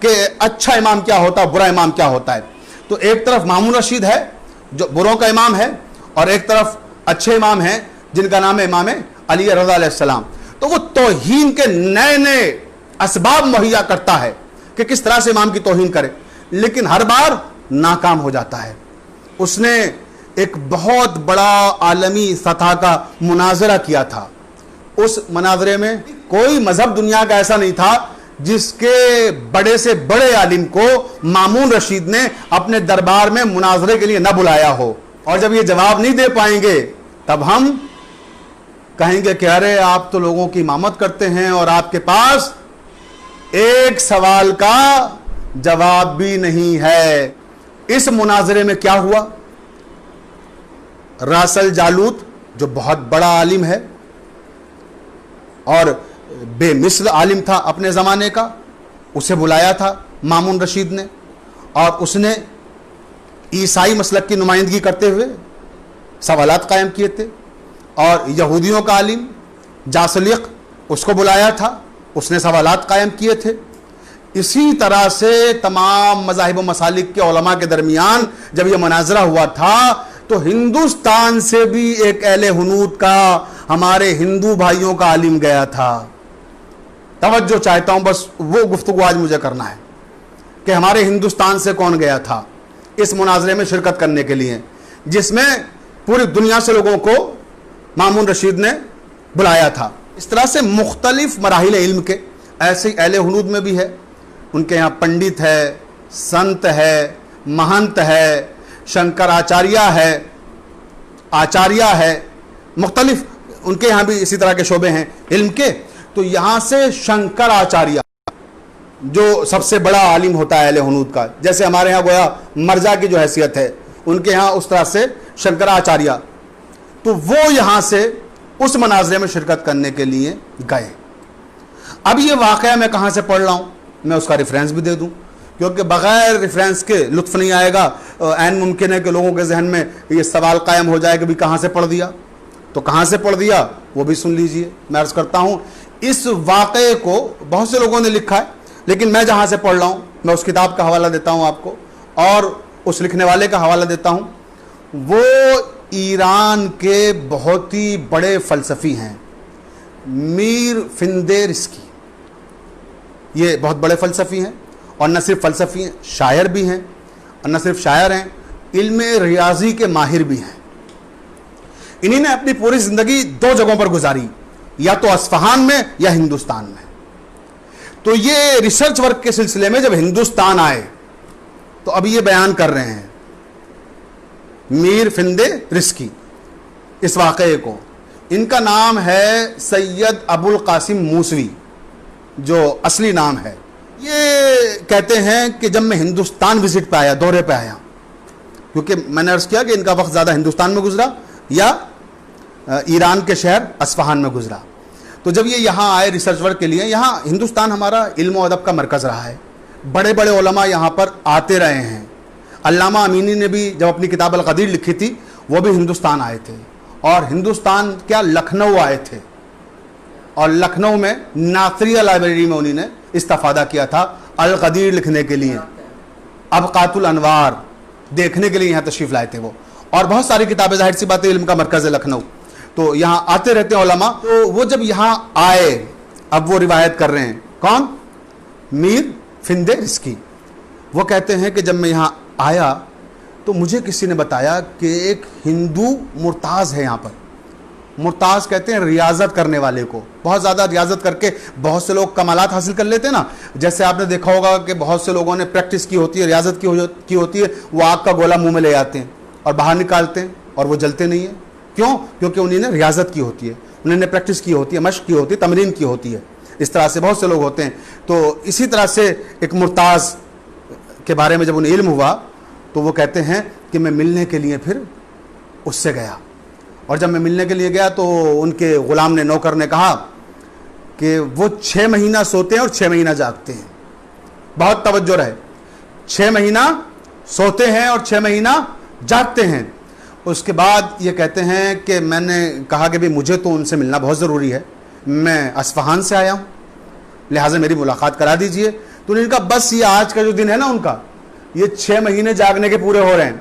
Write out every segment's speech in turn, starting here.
कि अच्छा इमाम क्या होता है, बुरा इमाम क्या होता है। तो एक तरफ मामून रशीद है जो बुरों का इमाम है, और एक तरफ अच्छे इमाम हैं जिनका नाम है इमाम अली रज़ा अलैहिस्सलाम। तो वो तौहीन के नए नए असबाब मुहैया करता है कि किस तरह से इमाम की तौहीन करे, लेकिन हर बार नाकाम हो जाता है। उसने एक बहुत बड़ा आलमी सतह का मुनाजरा किया था। उस मुनाजरे में कोई मजहब दुनिया का ऐसा नहीं था जिसके बड़े से बड़े आलिम को मामून रशीद ने अपने दरबार में मुनाजरे के लिए न बुलाया हो। और जब ये जवाब नहीं दे पाएंगे तब हम कहेंगे कि अरे आप तो लोगों की इमामत करते हैं और आपके पास एक सवाल का जवाब भी नहीं है। इस मुनाजरे में क्या हुआ, रासल जालूत जो बहुत बड़ा आलिम है और बेमिसल आलिम था अपने ज़माने का, उसे बुलाया था मामून रशीद ने, और उसने ईसाई मसलक की नुमाइंदगी करते हुए सवालात कायम किए थे। और यहूदियों का आलिम जासलिक, उसको बुलाया था, उसने सवालात कायम किए थे। इसी तरह से तमाम मज़ाहिब व मसालिक के उलमा के दरमियान जब यह मुनाजरा हुआ था तो हिंदुस्तान से भी एक अहले हुनूद का, हमारे हिंदू भाइयों का आलिम गया था। तवज्जो चाहता हूं, बस वो गुफ्तगू आज मुझे करना है कि हमारे हिंदुस्तान से कौन गया था इस मुनाजरे में शिरकत करने के लिए, जिसमें पूरी दुनिया से लोगों को मामून रशीद ने बुलाया था। इस तरह से मुख्तलिफ मराहिल इल्म के ऐसे अहले हुनूद में भी है। उनके यहाँ पंडित है, संत है, महंत है, शंकराचार्य है, मुख्तलिफ उनके यहाँ भी इसी तरह के शोबे हैं इल्म के। तो यहाँ से शंकराचार्य जो सबसे बड़ा आलिम होता है अहले हुनूद का, जैसे हमारे यहाँ गोया मर्जा की जो हैसियत है, उनके यहाँ उस तरह से शंकराचार्य, तो वो यहाँ से उस मनाजरे में शिरकत करने के लिए गए। अब ये वाक़या मैं कहाँ से पढ़ रहा हूँ, मैं उसका रेफरेंस भी दे दूँ, क्योंकि बग़ैर रेफरेंस के लुत्फ़ नहीं आएगा। ऐन मुमकिन है कि लोगों के जहन में ये सवाल कायम हो जाए कि भी कहाँ से पढ़ दिया, तो कहाँ से पढ़ दिया वो भी सुन लीजिए। मैं अर्ज़ करता हूँ, इस वाक़े को बहुत से लोगों ने लिखा है, लेकिन मैं जहाँ से पढ़ रहा हूँ मैं उस किताब का हवाला देता हूँ आपको, और उस लिखने वाले का हवाला देता हूँ। वो ईरान के बहुत ही बड़े फ़लसफ़ी हैं, मीर फिंदे रिज़की। ये बहुत बड़े फ़लसफ़ी हैं, और न सिर्फ फ़लसफ़ी हैं, शायर भी हैं, और न सिर्फ शायर हैं, इल्म रियाजी के माहिर भी हैं। इन्हीं ने अपनी पूरी ज़िंदगी दो जगहों पर गुजारी, या तो अस्फ़हान में या हिंदुस्तान में। तो ये रिसर्च वर्क के सिलसिले में जब हिंदुस्तान आए तो अभी ये बयान कर रहे हैं मीर फिंदे रिज़की इस वाक़े को। इनका नाम है सैयद अबुल कासिम मूसवी, जो असली नाम है। ये कहते हैं कि जब मैं हिंदुस्तान विज़िट पे आया, दौरे पे आया, क्योंकि मैंने अर्ज़ किया कि इनका वक्त ज़्यादा हिंदुस्तान में गुजरा या ईरान के शहर अस्फ़हान में गुजरा। तो जब ये यहाँ आए रिसर्च वर्क के लिए, यहाँ हिंदुस्तान हमारा इल्म व अदब का मरकज़ रहा है, बड़े बड़े उलमा यहाँ पर आते रहे हैं। अल्लामा अमीनी ने भी जब अपनी किताब अल-क़दीर लिखी थी वो भी हिंदुस्तान आए थे, और हिंदुस्तान क्या लखनऊ आए थे, और लखनऊ में नासरिया लाइब्रेरी में उन्हीं ने इस्तिफ़ादा किया था अल-क़दीर लिखने के लिए। अबक़ातुल अनवार देखने के लिए यहाँ तशरीफ़ लाए थे वो, और बहुत सारी किताबें, जाहिर सी बात है इल्म का मरकज़ है लखनऊ, तो यहाँ आते रहते हैं उलमा। तो वो जब यहाँ आए, अब वो रिवायत कर रहे हैं, कौन, मीर फिंदे रिज़की। वो कहते हैं कि जब मैं यहाँ आया तो मुझे किसी ने बताया कि एक हिंदू मुर्ताज़ है यहाँ पर। मुर्ताज़ कहते हैं रियाजत करने वाले को, बहुत ज़्यादा रियाजत करके बहुत से लोग कमालात हासिल कर लेते हैं ना। जैसे आपने देखा होगा कि बहुत से लोगों ने प्रैक्टिस की होती है, रियाजत की होती है, वो आग का गोला मुंह में ले आते हैं और बाहर निकालते हैं और वो जलते नहीं है। क्यों? क्योंकि उन्होंने रियाजत की होती है, उन्होंने प्रैक्टिस की होती है, मश्क की होती है, तमरीन की होती है। इस तरह से बहुत से लोग होते हैं। तो इसी तरह से एक मुर्ताज़ के बारे में जब उन्हें इल्म हुआ तो वो कहते हैं कि मैं मिलने के लिए फिर उससे गया, और जब मैं मिलने के लिए गया तो उनके ग़ुलाम ने, नौकर ने कहा कि वो 6 महीना सोते हैं और 6 महीना जागते हैं। बहुत तवज्जो रहे, 6 महीना सोते हैं और 6 महीना जागते हैं। उसके बाद ये कहते हैं कि मैंने कहा कि भाई मुझे तो उनसे मिलना बहुत ज़रूरी है, मैं अस्फ़हान से आया हूँ, लिहाजा मेरी मुलाकात करा दीजिए। तो इनका बस ये आज का जो दिन है ना उनका, ये 6 महीने जागने के पूरे हो रहे हैं,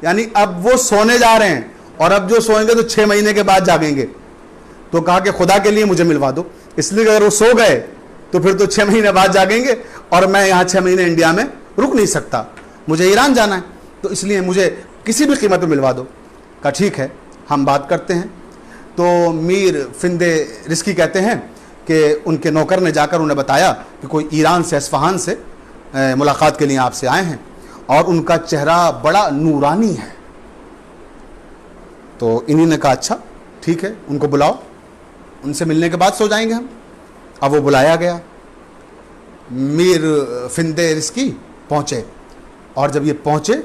यानी अब वो सोने जा रहे हैं और अब जो सोएंगे तो 6 महीने के बाद जागेंगे। तो कहा कि खुदा के लिए मुझे मिलवा दो, इसलिए अगर वो सो गए तो फिर तो 6 महीने बाद जागेंगे और मैं यहाँ 6 महीने इंडिया में रुक नहीं सकता, मुझे ईरान जाना है, तो इसलिए मुझे किसी भी कीमत पर मिलवा दो। कहा ठीक है, हम बात करते हैं। तो मीर फिंदे रिस्की कहते हैं कि उनके नौकर ने जाकर उन्हें बताया कि कोई ईरान से, अस्फहान से मुलाकात के लिए आपसे आए हैं और उनका चेहरा बड़ा नूरानी है। तो इन्हीं ने कहा अच्छा ठीक है, उनको बुलाओ, उनसे मिलने के बाद सो जाएंगे हम। अब वो बुलाया गया, मीर फिंदे रिस्की पहुँचे और जब ये पहुँचे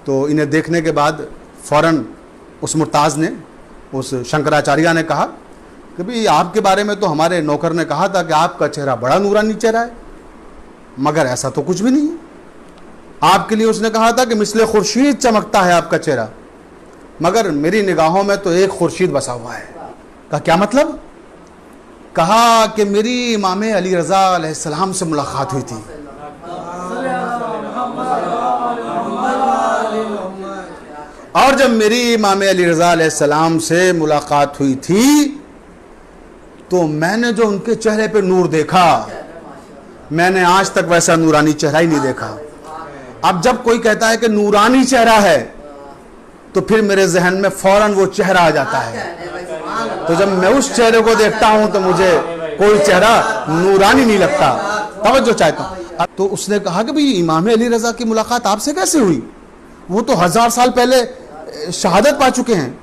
तो इन्हें देखने के बाद फ़ौरन उस मुर्ताज़ ने, उस शंकराचार्य ने कहा कि भाई आपके बारे में तो हमारे नौकर ने कहा था कि आपका चेहरा बड़ा नूरानी चेहरा है, मगर ऐसा तो कुछ भी नहीं है। आपके लिए उसने कहा था कि मिसले खुर्शीद चमकता है आपका चेहरा, मगर मेरी निगाहों में तो एक खुर्शीद बसा हुआ है। कहा क्या मतलब? कहा कि मेरी इमाम अली रज़ा अलैहिस्सलाम से मुलाकात हुई थी। और जब मेरी इमाम अली रज़ा अलैहिस्सलाम से मुलाकात हुई थी तो मैंने जो उनके चेहरे पे नूर देखा, मैंने आज तक वैसा नूरानी चेहरा ही नहीं देखा। अब जब कोई कहता है कि नूरानी चेहरा है तो फिर मेरे जहन में फौरन वो चेहरा आ जाता है। तो जब मैं उस चेहरे को देखता हूं तो मुझे कोई चेहरा नूरानी नहीं लगता, तवज्जो चाहता हूं। तो उसने कहा कि भाई इमाम अली रज़ा की मुलाकात आपसे कैसे हुई? वो तो 1000 साल पहले शहादत पा चुके हैं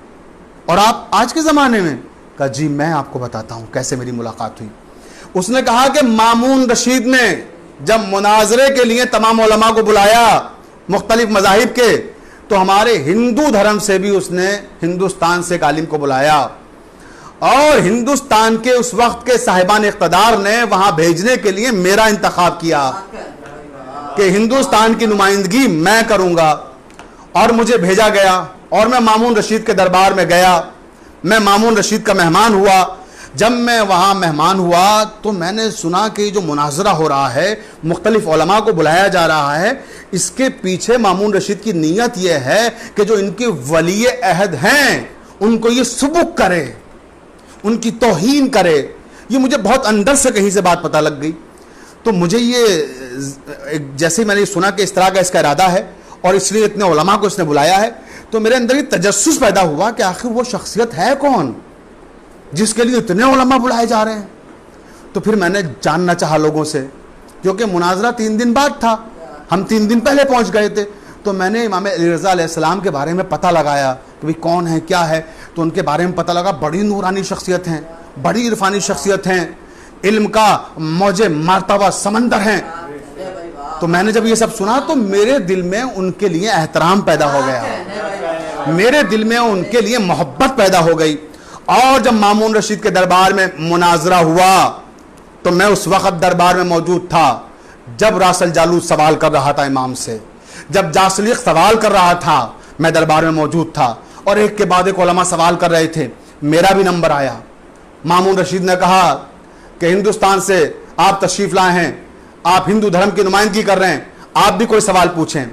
और आप आज के ज़माने में। कहा जी मैं आपको बताता हूँ कैसे मेरी मुलाकात हुई। उसने कहा कि मामून रशीद ने जब मुनाजरे के लिए तमाम उलमा को बुलाया मुख्तलिफ मज़ाहिब के, तो हमारे हिंदू धर्म से भी उसने हिंदुस्तान से एक आलिम को बुलाया और हिंदुस्तान के उस वक्त के साहिबान इक़्तिदार ने वहां भेजने के लिए मेरा इंतखाब किया कि हिंदुस्तान की नुमाइंदगी मैं करूंगा। और मुझे भेजा गया और मैं मामून रशीद के दरबार में गया, मैं मामून रशीद का मेहमान हुआ। जब मैं वहाँ मेहमान हुआ तो मैंने सुना कि जो मुनाजरा हो रहा है, मुख्तलिफ उलमा को बुलाया जा रहा है, इसके पीछे मामून रशीद की नीयत यह है कि जो इनके वली अहद हैं उनको ये सुबुक करे, उनकी तौहीन करे। ये मुझे बहुत अंदर से कहीं से बात पता लग गई। तो मुझे ये जैसे ही मैंने सुना कि इस तरह का इसका इरादा है और इसलिए इतने उलमा को इसने बुलाया है, तो मेरे अंदर ये तजस्सुस पैदा हुआ कि आखिर वो शख्सियत है कौन जिसके लिए इतने उलमा बुलाए जा रहे हैं। तो फिर मैंने जानना चाहा लोगों से, क्योंकि मुनाजरा 3 दिन बाद था, हम 3 दिन पहले पहुंच गए थे। तो मैंने इमाम अली रज़ा अलैहिस्सलाम के बारे में पता लगाया कि भाई कौन है क्या है। तो उनके बारे में पता लगा, बड़ी नूरानी शख्सियत हैं, बड़ी इरफानी शख्सियत हैं, इल्म का मौजे मर्तबा समंदर हैं। तो मैंने जब ये सब सुना तो मेरे दिल में उनके लिए एहतराम पैदा हो गया, मेरे दिल में उनके लिए मोहब्बत पैदा हो गई। और जब मामून रशीद के दरबार में मुनाजरा हुआ तो मैं उस वक्त दरबार में मौजूद था जब रासल जालूद सवाल कर रहा था इमाम से, जब जासलीक सवाल कर रहा था, मैं दरबार में मौजूद था और एक के बाद एक उलमा सवाल कर रहे थे। मेरा भी नंबर आया। मामून रशीद ने कहा कि हिंदुस्तान से आप तशरीफ़ लाए हैं, आप हिंदू धर्म की नुमाइंदगी कर रहे हैं, आप भी कोई सवाल पूछें।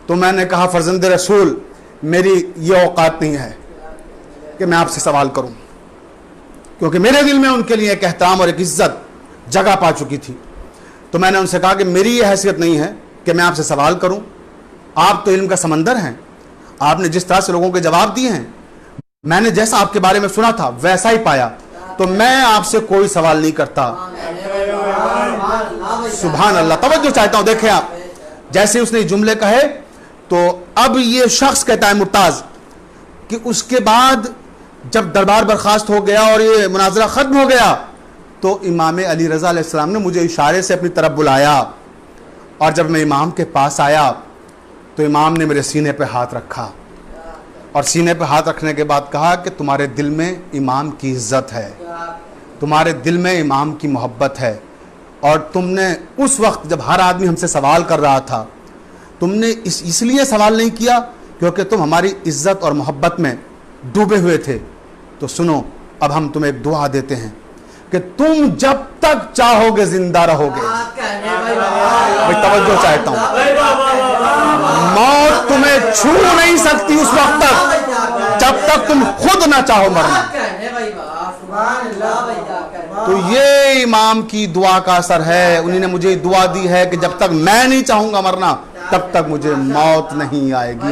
तो मैंने कहा फर्जंद रसूल, मेरी ये औकात नहीं है कि मैं आपसे सवाल करूं, क्योंकि मेरे दिल में उनके लिए एक एहतराम और एक इज्जत जगह पा चुकी थी। तो मैंने उनसे कहा कि मेरी ये हैसियत नहीं है कि मैं आपसे सवाल करूं, आप तो इल्म का समंदर हैं, आपने जिस तरह से लोगों के जवाब दिए हैं, मैंने जैसा आपके बारे में सुना था वैसा ही पाया, तो मैं आपसे कोई सवाल नहीं करता। सुभान अल्लाह, तवज्जो चाहता हूं। देखें आप, जैसे उसने जुमले कहे तो अब ये शख्स कहता है मुर्ताज कि उसके बाद जब दरबार बर्खास्त हो गया और ये मुनाजरा ख़त्म हो गया तो इमाम अली रज़ा अलैहिस्सलाम ने मुझे इशारे से अपनी तरफ बुलाया और जब मैं इमाम के पास आया तो इमाम ने मेरे सीने पे हाथ रखा और सीने पे हाथ रखने के बाद कहा कि तुम्हारे दिल में इमाम की इज़्ज़त है, तुम्हारे दिल में इमाम की मोहब्बत है और तुमने उस वक्त जब हर आदमी हमसे सवाल कर रहा था, तुमने इसलिए सवाल नहीं किया क्योंकि तुम हमारी इज़्ज़त और मोहब्बत में डूबे हुए थे। तो सुनो, अब हम तुम्हें एक दुआ देते हैं कि तुम जब तक चाहोगे जिंदा रहोगे। भाई तवज्जो चाहता हूं, मौत तुम्हें छू नहीं सकती उस वक्त तक जब तक तुम खुद ना चाहो मरना। तो ये इमाम की दुआ का असर है। उन्होंने मुझे दुआ दी है कि जब तक मैं नहीं चाहूंगा मरना तब तक मुझे मौत नहीं आएगी।